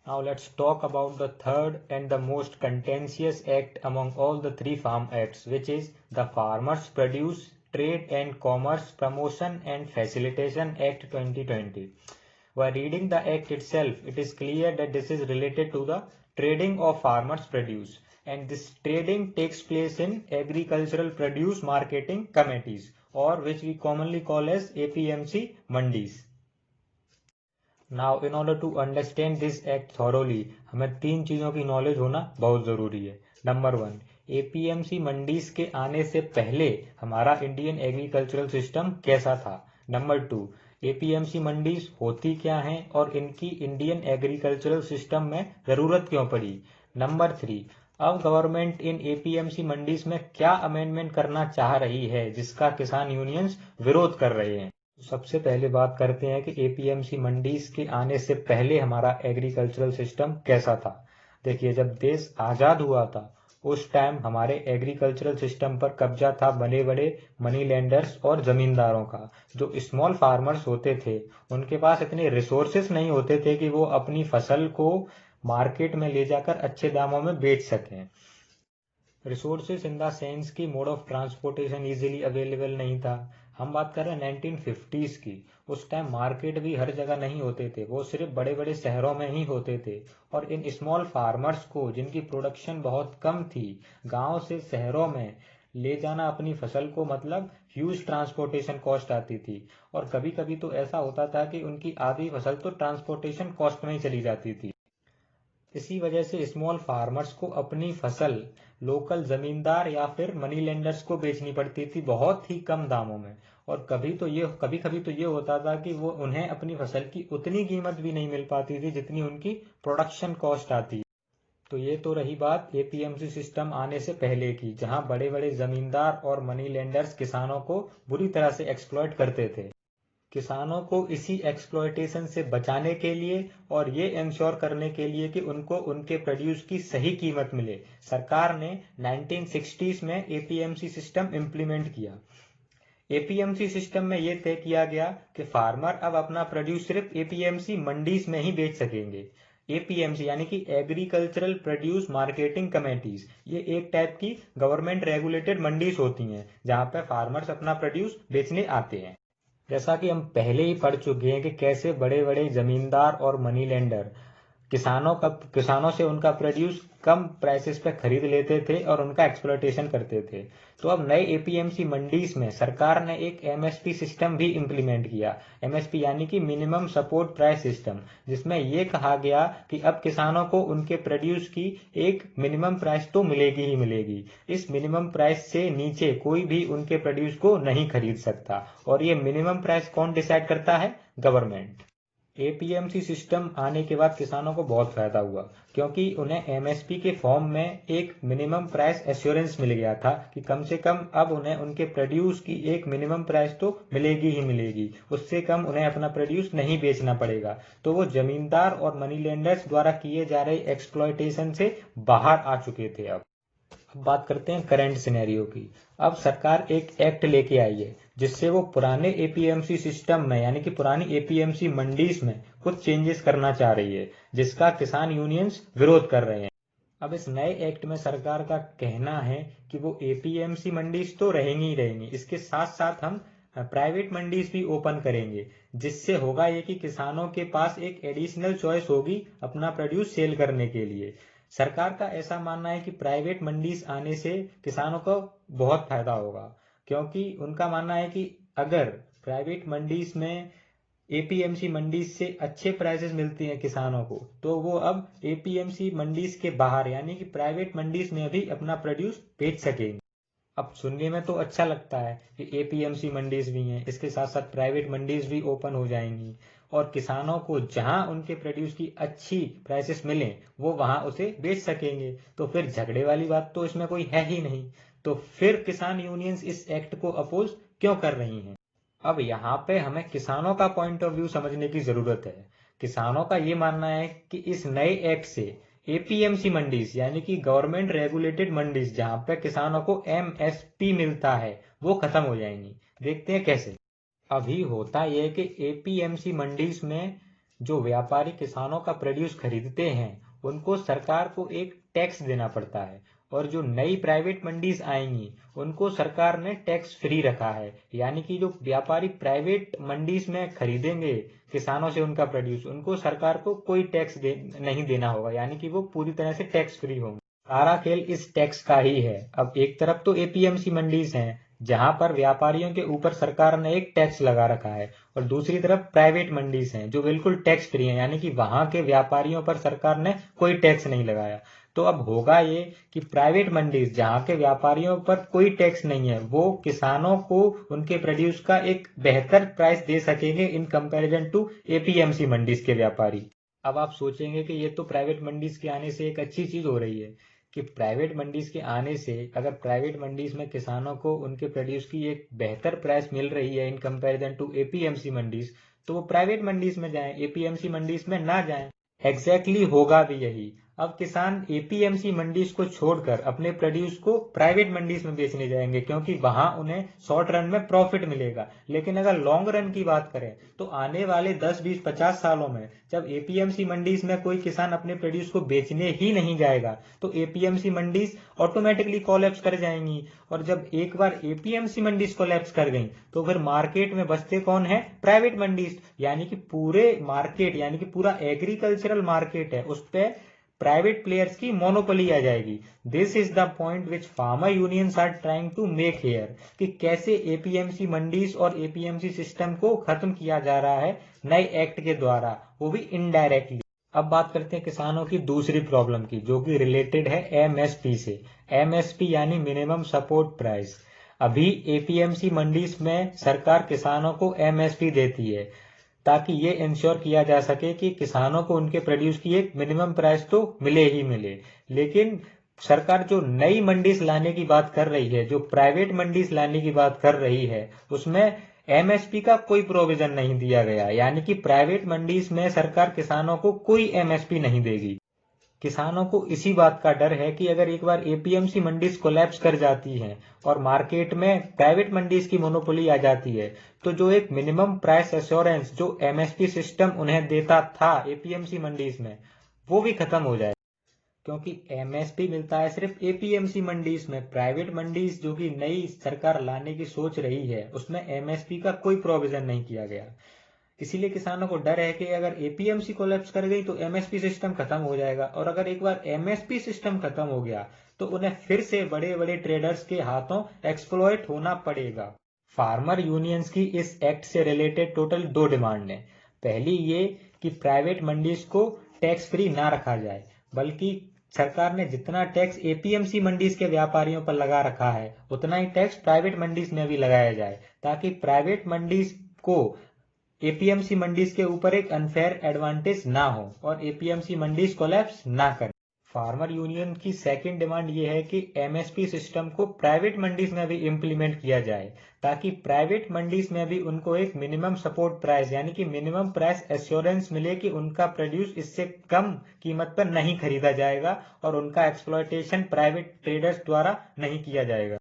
Now let's talk about the third and the most contentious act among all the three farm acts, which is the Farmers Produce Trade and Commerce Promotion and Facilitation Act 2020. By reading the act itself, it is clear that this is related to the trading of farmers' produce, and this trading takes place in agricultural produce marketing committees, or which we commonly call as APMC mandis. Now, in order to understand this act thoroughly, हमें तीन चीजों की knowledge होना बहुत जरूरी है। Number one, APMC mandis के आने से पहले हमारा इंडियन एग्रीकल्चरल सिस्टम कैसा था। नंबर टू, एपीएमसी मंडीज होती क्या हैं और इनकी इंडियन एग्रीकल्चरल सिस्टम में जरूरत क्यों पड़ी। नंबर थ्री, अब गवर्नमेंट इन एपीएमसी मंडीज में क्या अमेंडमेंट करना चाह रही है जिसका किसान यूनियंस विरोध कर रहे हैं। सबसे पहले बात करते हैं कि एपीएमसी मंडीज के आने से पहले हमारा एग्रीकल्चरल सिस्टम कैसा था। देखिए, जब देश आजाद हुआ था उस टाइम हमारे एग्रीकल्चरल सिस्टम पर कब्जा था बड़े बड़े मनी लेंडर्स और जमींदारों का। जो स्मॉल फार्मर्स होते थे उनके पास इतने रिसोर्सेस नहीं होते थे कि वो अपनी फसल को मार्केट में ले जाकर अच्छे दामों में बेच सकें। रिसोर्सेज इन द सेंस की mode of transportation easily available नहीं था। हम बात कर रहे हैं 1950s की। उस टाइम मार्केट भी हर जगह नहीं होते थे, वो सिर्फ बड़े बड़े शहरों में ही होते थे। और इन स्मॉल फार्मर्स को, जिनकी प्रोडक्शन बहुत कम थी, गांव से शहरों में ले जाना अपनी फसल को मतलब ह्यूज ट्रांसपोर्टेशन कॉस्ट आती थी। और कभी कभी तो ऐसा होता था कि उनकी आधी फसल तो ट्रांसपोर्टेशन कॉस्ट में ही चली जाती थी। इसी वजह से स्मॉल फार्मर्स को अपनी फसल लोकल जमींदार या फिर मनी लेंडर्स को बेचनी पड़ती थी बहुत ही कम दामों में। और कभी कभी तो ये होता था कि वो उन्हें अपनी फसल की उतनी कीमत भी नहीं मिल पाती थी जितनी उनकी प्रोडक्शन कॉस्ट आती है। तो ये तो रही बात एपीएमसी सिस्टम आने से पहले की, जहां बड़े बड़े जमींदार और मनी लेंडर्स किसानों को बुरी तरह से एक्सप्लॉइट करते थे। किसानों को इसी एक्सप्लॉयटेशन से बचाने के लिए और ये इंश्योर करने के लिए कि उनको उनके प्रोड्यूस की सही कीमत मिले, सरकार ने 1960s में एपीएमसी सिस्टम इंप्लीमेंट किया। एपीएमसी सिस्टम में यह तय किया गया कि फार्मर अब अपना प्रोड्यूस सिर्फ एपीएमसी मंडीज में ही बेच सकेंगे। एपीएमसी यानी कि एग्रीकल्चरल प्रोड्यूस मार्केटिंग कमेटीज, ये एक टाइप की गवर्नमेंट रेगुलेटेड मंडीज होती हैं जहां पर फार्मर्स अपना प्रोड्यूस बेचने आते हैं। जैसा कि हम पहले ही पढ़ चुके हैं कि कैसे बड़े बड़े जमींदार और मनी लेंडर किसानों से उनका प्रोड्यूस कम प्राइसेस पे खरीद लेते थे और उनका एक्सप्लॉयटेशन करते थे। तो अब नए एपीएमसी मंडीज में सरकार ने एक एमएसपी सिस्टम भी इंप्लीमेंट किया। एमएसपी यानी कि मिनिमम सपोर्ट प्राइस सिस्टम, जिसमें यह कहा गया कि अब किसानों को उनके प्रोड्यूस की एक मिनिमम प्राइस तो मिलेगी ही मिलेगी। इस मिनिमम प्राइस से नीचे कोई भी उनके प्रोड्यूस को नहीं खरीद सकता। और ये मिनिमम प्राइस कौन डिसाइड करता है? गवर्नमेंट। एपीएमसी सिस्टम आने के बाद किसानों को बहुत फायदा हुआ, क्योंकि उन्हें एमएसपी के फॉर्म में एक मिनिमम प्राइस एश्योरेंस मिल गया था कि कम से कम अब उन्हें उनके प्रोड्यूस की एक मिनिमम प्राइस तो मिलेगी ही मिलेगी, उससे कम उन्हें अपना प्रोड्यूस नहीं बेचना पड़ेगा। तो वो जमींदार और मनी लेंडर्स द्वारा किए जा रहे एक्सप्लॉयटेशन से बाहर आ चुके थे। अब बात करते हैं करंट सिनेरियो की। अब सरकार एक एक्ट लेके आई है जिससे वो पुराने एपीएमसी सिस्टम में यानी कि पुरानी एपीएमसी मंडीज में कुछ चेंजेस करना चाह रही है, जिसका किसान यूनियंस विरोध कर रहे हैं। अब इस नए एक्ट में सरकार का कहना है कि वो एपीएमसी मंडीज तो रहेंगी ही रहेंगी, इसके साथ साथ हम प्राइवेट मंडीज भी ओपन करेंगे, जिससे होगा ये कि किसानों के पास एक एडिशनल चॉइस होगी अपना प्रोड्यूस सेल करने के लिए। सरकार का ऐसा मानना है कि प्राइवेट मंडीज आने से किसानों को बहुत फायदा होगा, क्योंकि उनका मानना है कि अगर प्राइवेट मंडीज में एपीएमसी मंडीज से अच्छे प्राइसेस मिलती हैं किसानों को, तो वो अब एपीएमसी मंडीज के बाहर यानी कि प्राइवेट मंडीज में भी अपना प्रोड्यूस बेच सकेंगे। अब सुनने में तो अच्छा लगता है कि एपीएमसी मंडीज भी हैं, इसके साथ साथ प्राइवेट मंडीज भी ओपन हो जाएंगी और किसानों को जहां उनके प्रोड्यूस की अच्छी प्राइसेस मिले वो वहां उसे बेच सकेंगे। तो फिर झगड़े वाली बात तो इसमें कोई है ही नहीं। तो फिर किसान यूनियंस इस एक्ट को अपोज क्यों कर रही हैं? अब यहाँ पे हमें किसानों का पॉइंट ऑफ व्यू समझने की जरूरत है। किसानों का ये मानना है कि इस नए एक्ट से एपीएमसी मंडीज यानी कि गवर्नमेंट रेगुलेटेड मंडीज, जहां पे किसानों को एमएसपी मिलता है, वो खत्म हो जाएंगी। देखते हैं कैसे। अभी होता यह कि एपीएमसी मंडीज में जो व्यापारी किसानों का प्रोड्यूस खरीदते हैं उनको सरकार को एक टैक्स देना पड़ता है, और जो नई प्राइवेट मंडीज आएंगी उनको सरकार ने टैक्स फ्री रखा है। यानी कि जो व्यापारी प्राइवेट मंडीज में खरीदेंगे किसानों से उनका प्रोड्यूस, उनको सरकार को कोई टैक्स नहीं देना होगा, यानी कि वो पूरी तरह से टैक्स फ्री होंगे। सारा खेल इस टैक्स का ही है। अब एक तरफ तो एपीएमसी मंडीज हैं जहां पर व्यापारियों के ऊपर सरकार ने एक टैक्स लगा रखा है, और दूसरी तरफ प्राइवेट मंडीज हैं जो बिल्कुल टैक्स फ्री हैं, यानी कि वहां के व्यापारियों पर सरकार ने कोई टैक्स नहीं लगाया। तो अब होगा ये कि प्राइवेट मंडीज जहां के व्यापारियों पर कोई टैक्स नहीं है वो किसानों को उनके प्रोड्यूस का एक बेहतर प्राइस दे सकेंगे in comparison to APMC mandis के व्यापारी। अब आप सोचेंगे कि ये तो प्राइवेट मंडीज के आने से एक अच्छी चीज हो रही है कि प्राइवेट मंडीज के आने से अगर प्राइवेट मंडीज में किसानों को उनके प्रोड्यूस की एक बेहतर प्राइस मिल रही है in comparison to APMC mandis, तो वो प्राइवेट मंडीज में जाएं, एपीएमसी मंडीज में ना जाएं। एग्जैक्टली होगा भी यही। अब किसान एपीएमसी मंडीज को छोड़कर अपने प्रोड्यूस को प्राइवेट मंडीज में बेचने जाएंगे क्योंकि वहां उन्हें शॉर्ट रन में प्रॉफिट मिलेगा। लेकिन अगर लॉन्ग रन की बात करें तो आने वाले 10, 20, 50 सालों में जब एपीएमसी मंडीज में कोई किसान अपने प्रोड्यूस को बेचने ही नहीं जाएगा तो एपीएमसी मंडीज ऑटोमेटिकली कोलैप्स कर जाएंगी, और जब एक बार एपीएमसी मंडीज कोलैप्स कर गई तो फिर मार्केट में बचते कौन है? प्राइवेट मंडीज। यानी कि पूरे मार्केट, यानी कि पूरा एग्रीकल्चरल मार्केट है उस पे प्राइवेट प्लेयर्स की मोनोपोली आ जाएगी। This is the point which farmer unions are trying to make here, कि कैसे एपीएमसी मंडीज और एपीएमसी सिस्टम को खत्म किया जा रहा है नए एक्ट के द्वारा, वो भी इनडायरेक्टली। अब बात करते हैं किसानों की दूसरी प्रॉब्लम की जो कि रिलेटेड है एमएसपी से। एमएसपी यानी मिनिमम सपोर्ट प्राइस। अभी एपीएमसी मंडीज में सरकार किसानों को एमएसपी देती है ताकि ये इंश्योर किया जा सके कि किसानों को उनके प्रोड्यूस की एक मिनिमम प्राइस तो मिले ही मिले। लेकिन सरकार जो नई मंडीज लाने की बात कर रही है, जो प्राइवेट मंडीज लाने की बात कर रही है, उसमें एमएसपी का कोई प्रोविजन नहीं दिया गया। यानी कि प्राइवेट मंडीज में सरकार किसानों को कोई एमएसपी नहीं देगी। किसानों को इसी बात का डर है कि अगर एक बार एपीएमसी मंडीज कोलैप्स कर जाती हैं और मार्केट में प्राइवेट मंडीज की मोनोपोली आ जाती है तो जो एक मिनिमम प्राइस एश्योरेंस जो एमएसपी सिस्टम उन्हें देता था एपीएमसी मंडीज में, वो भी खत्म हो जाए, क्योंकि एमएसपी मिलता है सिर्फ एपीएमसी मंडीज में। प्राइवेट मंडीज जो कि नई सरकार लाने की सोच रही है उसमें एमएसपी का कोई प्रोविजन नहीं किया गया। इसीलिए किसानों को डर है कि अगर एपीएमसी कोलैप्स कर गई तो एमएसपी सिस्टम खत्म हो जाएगा, और अगर एक बार एमएसपी सिस्टम खत्म हो गया तो उन्हें फिर से बड़े बड़े ट्रेडर्स के हाथों एक्सप्लॉइट होना पड़ेगा। फार्मर यूनियंस की इस एक्ट से रिलेटेड टोटल 2 डिमांड है। पहली ये कि प्राइवेट मंडीज को टैक्स फ्री ना रखा जाए, बल्कि सरकार ने जितना टैक्स एपीएमसी मंडीज के व्यापारियों पर लगा रखा है उतना ही टैक्स प्राइवेट मंडीज में भी लगाया जाए, ताकि प्राइवेट मंडीज को एपीएमसी मंडीज के ऊपर एक अनफेयर एडवांटेज ना हो और एपीएमसी मंडीज कोलैप्स ना करें। फार्मर यूनियन की सेकंड डिमांड ये है कि एमएसपी सिस्टम को प्राइवेट मंडीज में भी इम्प्लीमेंट किया जाए, ताकि प्राइवेट मंडीज में भी उनको एक मिनिमम सपोर्ट प्राइस यानी कि मिनिमम प्राइस एश्योरेंस मिले कि उनका प्रोड्यूस इससे कम कीमत पर नहीं खरीदा जाएगा और उनका एक्सप्लॉयटेशन प्राइवेट ट्रेडर्स द्वारा नहीं किया जाएगा।